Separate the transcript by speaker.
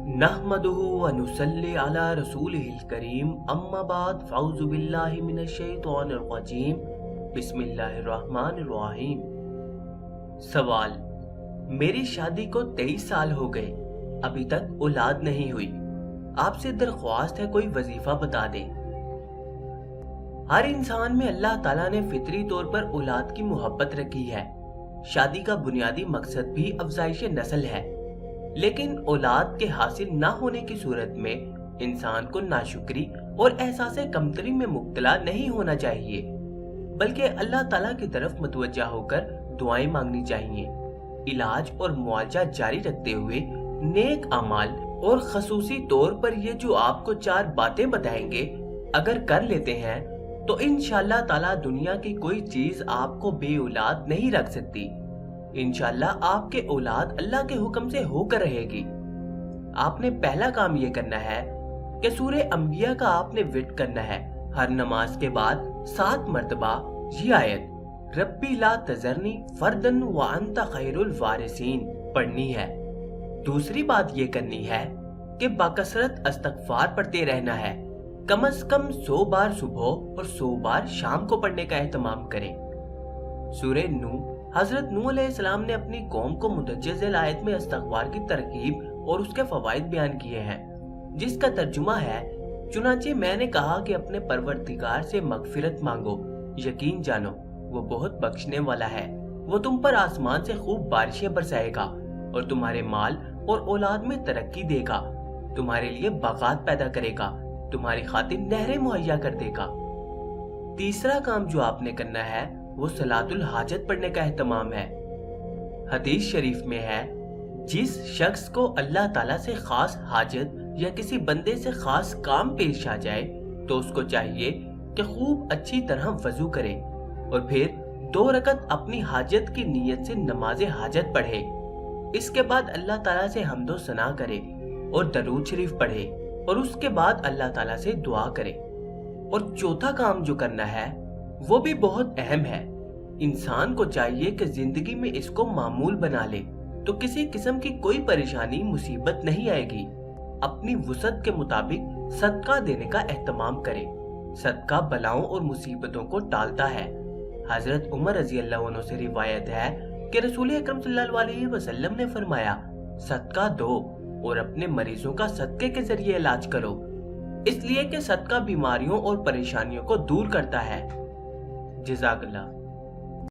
Speaker 1: नहमदुहु व नुसल्ली अला रसूलिहिल करीम अम्मा बाद फ़अऊज़ु बिल्लाहि मिनश शैतानिर रजीम बिस्मिल्लाहिर रहमानिर रहीम। सवाल: मेरी शादी को 23 साल हो गए, अभी तक औलाद नहीं हुई। आपसे दरख्वास्त है कोई वजीफा बता दें। हर इंसान में अल्लाह ताला ने फितरी तौर पर औलाद की मोहब्बत रखी है। शादी का बुनियादी मकसद भी अफजाइश नस्ल है, लेकिन औलाद के हासिल ना होने की सूरत में इंसान को नाशुक्री और एहसास कमतरी में मुब्तला नहीं होना चाहिए, बल्कि अल्लाह ताला की तरफ मुतवज्जा होकर दुआएं मांगनी चाहिए। इलाज और मुआवजा जारी रखते हुए नेक अमाल और खसूसी तौर पर ये जो आपको 4 बातें बताएंगे, अगर कर लेते हैं तो इंशाअल्लाह ताला दुनिया की कोई चीज आपको बे औलाद नहीं रख सकती। इंशाअल्लाह आपके औलाद अल्लाह के हुक्म से होकर रहेगी। आपने पहला काम ये करना है कि सूरे अंबिया का आपने विर्द करना है। हर नमाज के बाद 7 मर्तबा ये आयत रब्बी ला तजरनी फर्दन व अंता खैरुल वारिसीन पढ़नी है। दूसरी बात ये करनी है कि बाकसरत इस्तगफार पढ़ते रहना है। कम से कम 100 बार सुबह और 100 बार शाम को पढ़ने का एहतमाम करें। सूरे नूह, हजरत नूह अलैहिस्सलाम ने अपनी कौम को मुतज्जिल आयत में इस्तगफार की तरकीब और उसके फवाइद बयान किए हैं, जिसका तर्जुमा है, चुनाचे मैंने कहा कि अपने परवरदिगार से मगफिरत मांगो, यकीन जानो वो बहुत बख्शने वाला है। वो तुम पर आसमान से खूब बारिशें बरसाएगा और तुम्हारे माल और औलाद में तरक्की देगा, तुम्हारे लिए बागात पैदा करेगा, तुम्हारी खातिर नहरें मुहैया कर देगा। तीसरा काम जो आपने करना है वो सलातुल हाजत पढ़ने का एहतमाम है। हदीस शरीफ में है, जिस शख्स को अल्लाह ताला से खास हाजत या किसी बंदे से खास काम पेश आ जाए तो उसको चाहिए कि खूब अच्छी तरह वजू करे और फिर 2 रकत अपनी हाजत की नीयत से नमाज हाजत पढ़े। इसके बाद अल्लाह ताला से हम्दो सना करे और दरूद शरीफ पढ़े और उसके बाद अल्लाह ताला से दुआ करे। और चौथा काम जो करना है वो भी बहुत अहम है। इंसान को चाहिए कि जिंदगी में इसको मामूल बना ले तो किसी किस्म की कोई परेशानी मुसीबत नहीं आएगी। अपनी वुसअत के मुताबिक सदका देने का एहतमाम करे। सदका बलाओं और मुसीबतों को टालता है। हजरत उमर रजी अल्लाह अन्हु से रिवायत है कि रसूल अकरम सल्लल्लाहु अलैहि वसल्लम ने फरमाया, सदका दो और अपने मरीजों का सदके के जरिए इलाज करो, इसलिए कि सदका बीमारियों और परेशानियों को दूर करता है। जज़ाकल्लाह।